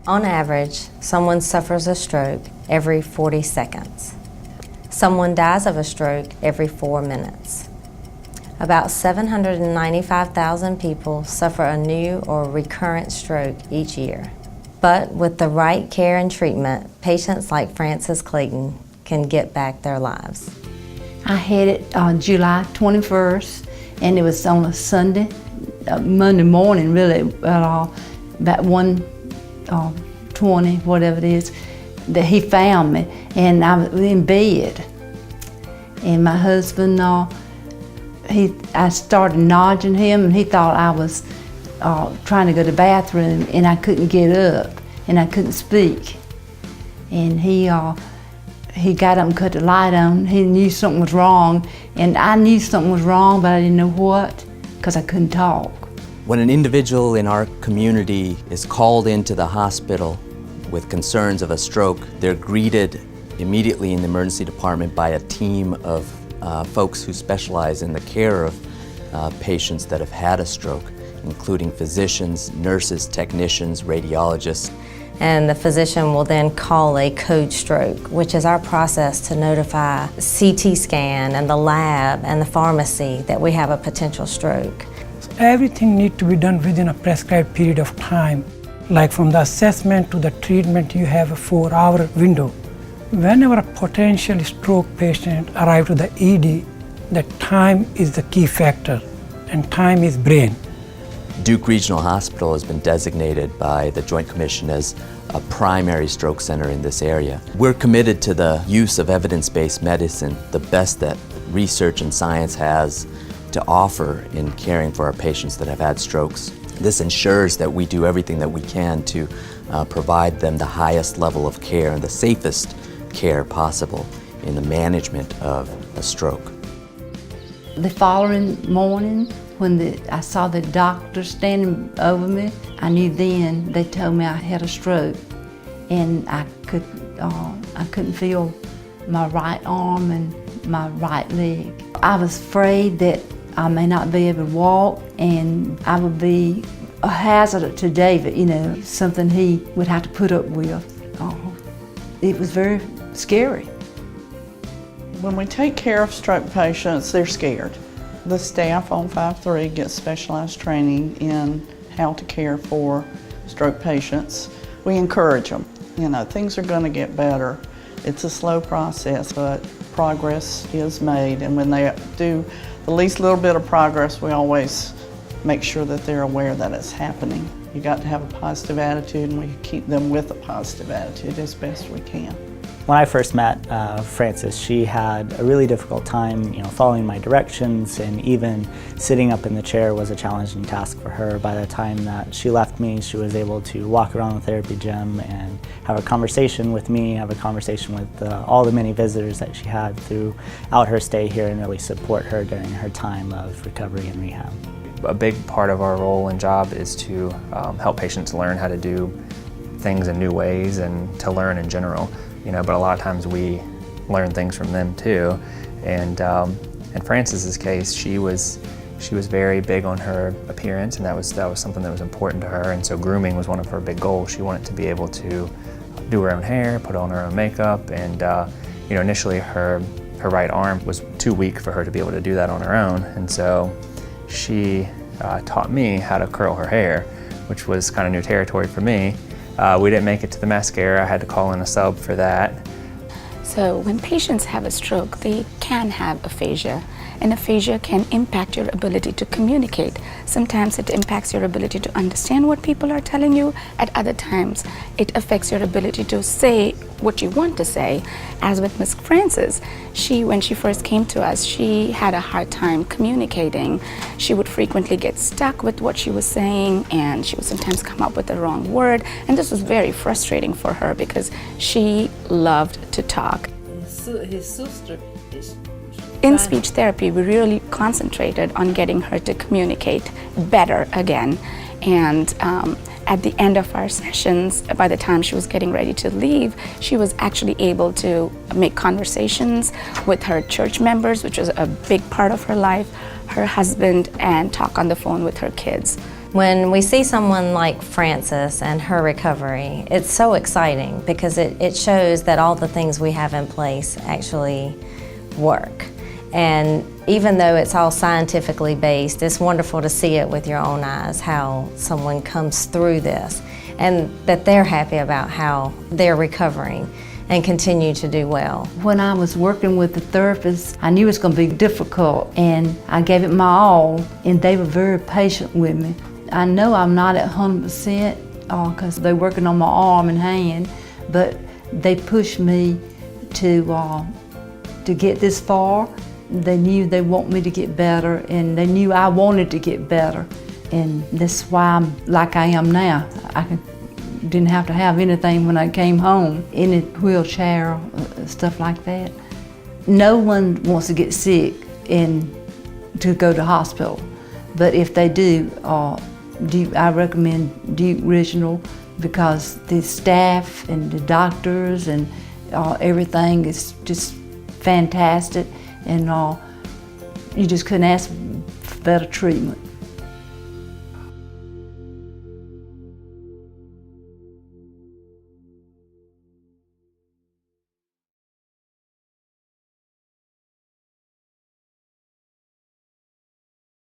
On average, someone suffers a stroke every 40 seconds. Someone dies of a stroke every 4 minutes. About 795,000 people suffer a new or recurrent stroke each year. But with the right care and treatment, patients like Frances Clayton can get back their lives. I had it on July 21st, and it was on a Sunday, Monday morning really, about 1:20, whatever it is, that he found me, and I was in bed. And my husband, I started nudging him, and he thought I was trying to go to the bathroom, and I couldn't get up, and I couldn't speak. And he got up and cut the light on. He knew something was wrong, and I knew something was wrong, but I didn't know what, because I couldn't talk. When an individual in our community is called into the hospital with concerns of a stroke, they're greeted immediately in the emergency department by a team of folks who specialize in the care of patients that have had a stroke, including physicians, nurses, technicians, radiologists. And the physician will then call a code stroke, which is our process to notify CT scan and the lab and the pharmacy that we have a potential stroke. Everything needs to be done within a prescribed period of time. Like from the assessment to the treatment, you have a 4-hour window. Whenever a potential stroke patient arrives to the ED, the time is the key factor, and time is brain. Duke Regional Hospital has been designated by the Joint Commission as a primary stroke center in this area. We're committed to the use of evidence-based medicine, the best that research and science has to offer in caring for our patients that have had strokes. This ensures that we do everything that we can to provide them the highest level of care and the safest care possible in the management of a stroke. The following morning, when I saw the doctor standing over me, I knew then they told me I had a stroke, and I couldn't feel my right arm and my right leg. I was afraid that I may not be able to walk, and I would be a hazard to David, something he would have to put up with. It was very scary. When we take care of stroke patients, they're scared. The staff on 5-3 gets specialized training in how to care for stroke patients. We encourage them. Things are going to get better. It's a slow process, but progress is made. And when they do the least little bit of progress, we always make sure that they're aware that it's happening. You got to have a positive attitude, and we keep them with a positive attitude as best we can. When I first met Frances, she had a really difficult time, following my directions, and even sitting up in the chair was a challenging task for her. By the time that she left me, she was able to walk around the therapy gym and have a conversation with me, have a conversation with all the many visitors that she had throughout her stay here, and really support her during her time of recovery and rehab. A big part of our role and job is to help patients learn how to do things in new ways and to learn in general. But a lot of times we learn things from them too. And in Frances's case, she was very big on her appearance, and that was something that was important to her. And so grooming was one of her big goals. She wanted to be able to do her own hair, put on her own makeup, and initially her right arm was too weak for her to be able to do that on her own. And so she taught me how to curl her hair, which was kind of new territory for me. We didn't make it to the mascara. I had to call in a sub for that. So when patients have a stroke, they can have aphasia, and aphasia can impact your ability to communicate. Sometimes it impacts your ability to understand what people are telling you. At other times, it affects your ability to say what you want to say. As with Miss Frances, when she first came to us, she had a hard time communicating. She would frequently get stuck with what she was saying, and she would sometimes come up with the wrong word. And this was very frustrating for her because she loved to talk. His sister is In speech therapy, we really concentrated on getting her to communicate better again. And at the end of our sessions, by the time she was getting ready to leave, she was actually able to make conversations with her church members, which was a big part of her life, her husband, and talk on the phone with her kids. When we see someone like Frances and her recovery, it's so exciting because it shows that all the things we have in place actually work. And even though it's all scientifically based, it's wonderful to see it with your own eyes, how someone comes through this and that they're happy about how they're recovering and continue to do well. When I was working with the therapist, I knew it was going to be difficult, and I gave it my all, and they were very patient with me. I know I'm not at 100% because they're working on my arm and hand, but they pushed me to get this far. They knew they want me to get better, and they knew I wanted to get better, and that's why I'm like I am now. Didn't have to have anything when I came home, in a wheelchair, stuff like that. No one wants to get sick and to go to hospital, but if they do, I recommend Duke Regional because the staff and the doctors and everything is just fantastic, and you just couldn't ask for better treatment.